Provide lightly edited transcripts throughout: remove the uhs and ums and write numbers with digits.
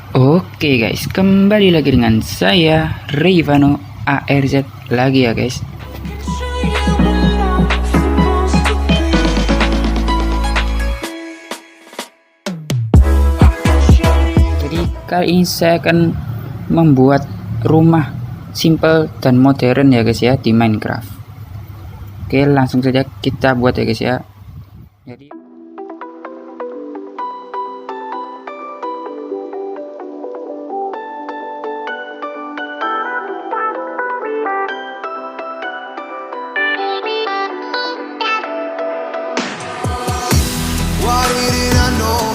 Oke guys, kembali lagi dengan saya Reyvano ARZ lagi ya guys. Jadi kali ini saya akan membuat rumah simple dan modern ya guys ya di Minecraft. Oke, langsung saja kita buat ya guys ya. Jadi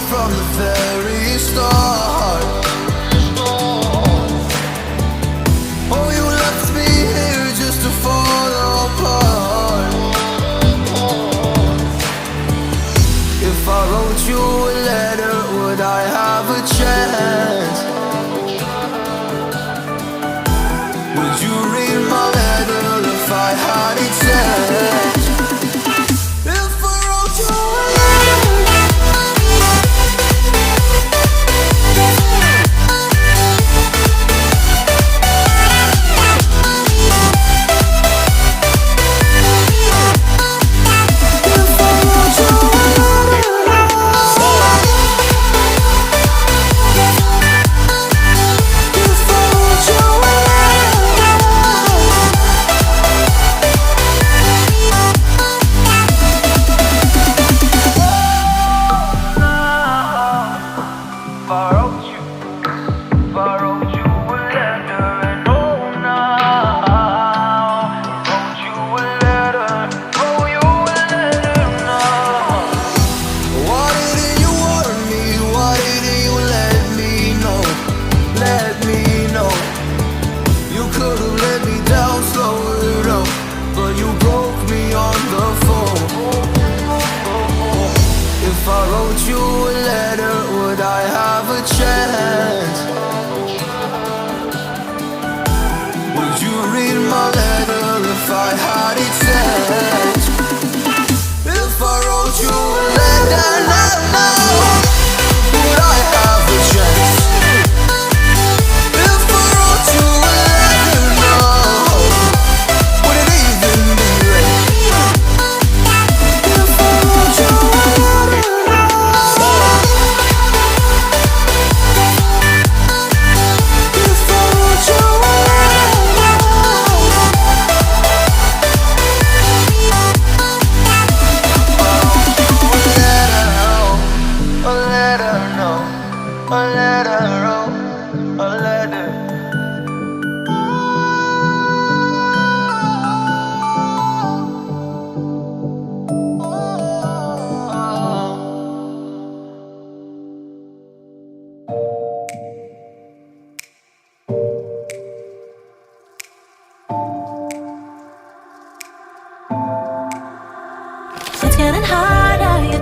from the very start. Oh, you left me here just to fall apart. If I wrote you a letter, would I have a chance? Would you read my letter if I had it sent? If I wrote you a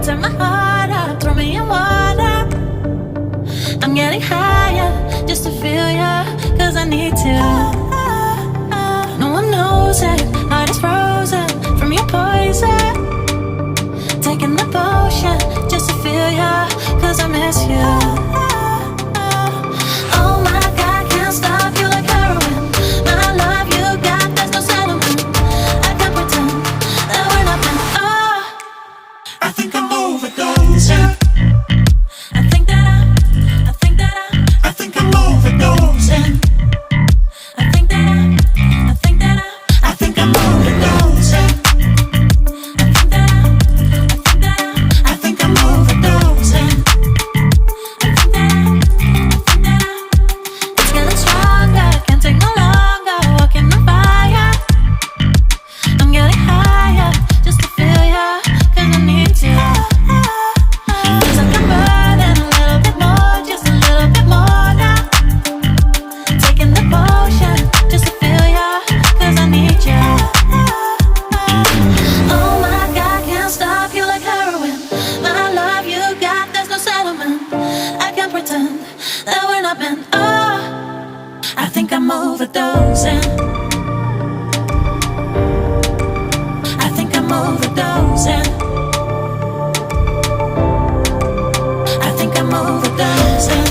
turn my heart up, throw me in water. I'm getting higher just to feel ya, cause I need to. No one knows it, heart is frozen from your poison. Taking the potion just to feel ya, cause I miss you. Oh my God, can't stop you like heroin. My love you got, there's no settlement. I can't pretend that we're not meant. Oh, I think I'm overdosing. I think that I'm overdosing. I think that I'm overdosing. I think I'm overdosing. It's getting stronger, can't take no longer. Walking on fire. I'm getting higher just to feel ya, cause I need to. Feels like I'm burning a little bit more, just a little bit more now. Taking the potion just to feel ya, cause I need ya. Oh my God, can't stop you like heroin. My love you got, there's no settlement. I can't pretend that we're not meant. Oh, I think I'm overdosing. I think I'm overdosing. I think I'm overdosing.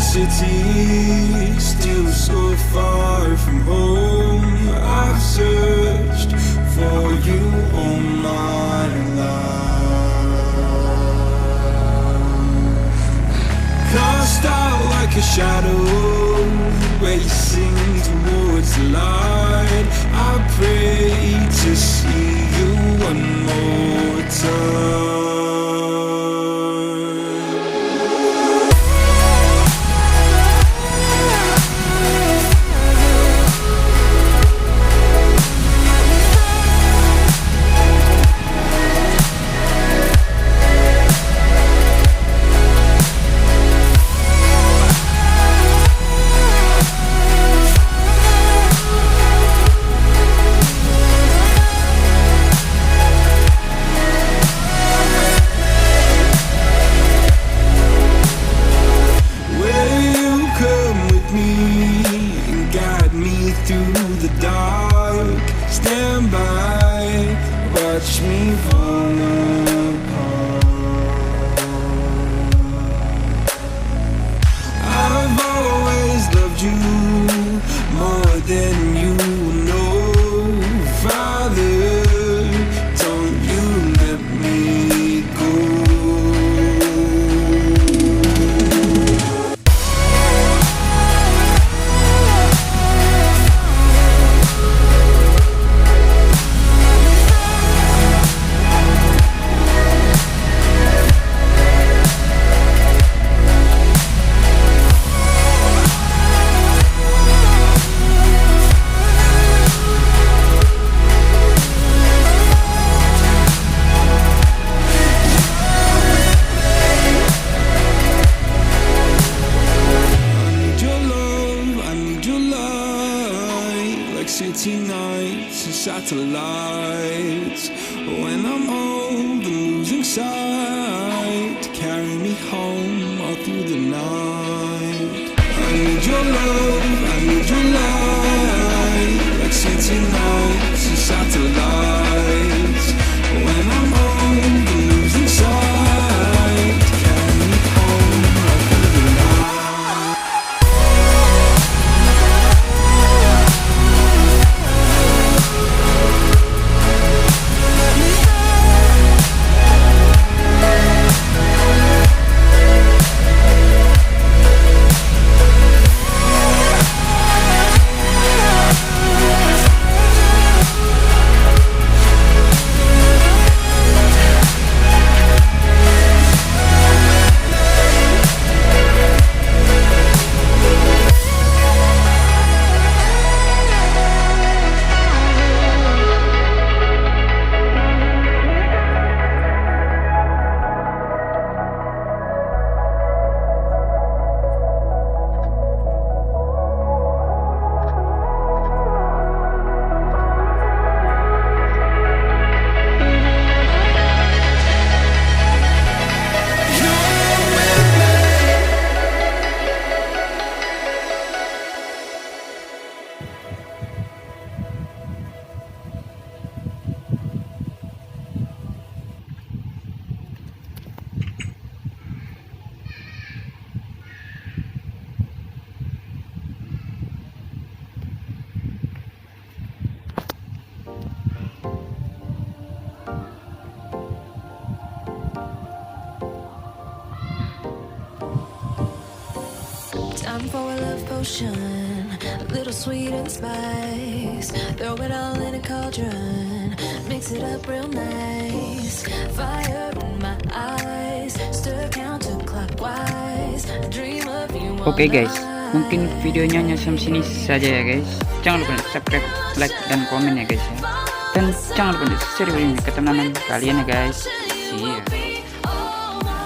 city, still so far from home. I've searched for you all my life. Cast out like a shadow, racing towards the light. I pray to see you one more time. Watch me fall apart. I've always loved you more than you know. Father, don't you let me go. City nights and satellites. When I'm old and losing sight, carry me home all through the night. I need your love, I need your light. Like city nights and satellites. When I'm old and losing sight, carry me home all through the night. Time for a love potion, a little sweet and spice. Throw it all in a cauldron, mix it up real nice. Fire in my eyes, stir counterclockwise. Dream of you all Oke guys, night. mungkin videonya hanya sampai sini saja ya guys. Jangan lupa subscribe, like, dan komen ya guys ya. Dan jangan lupa share video ini ke teman-teman kalian ya guys. See ya.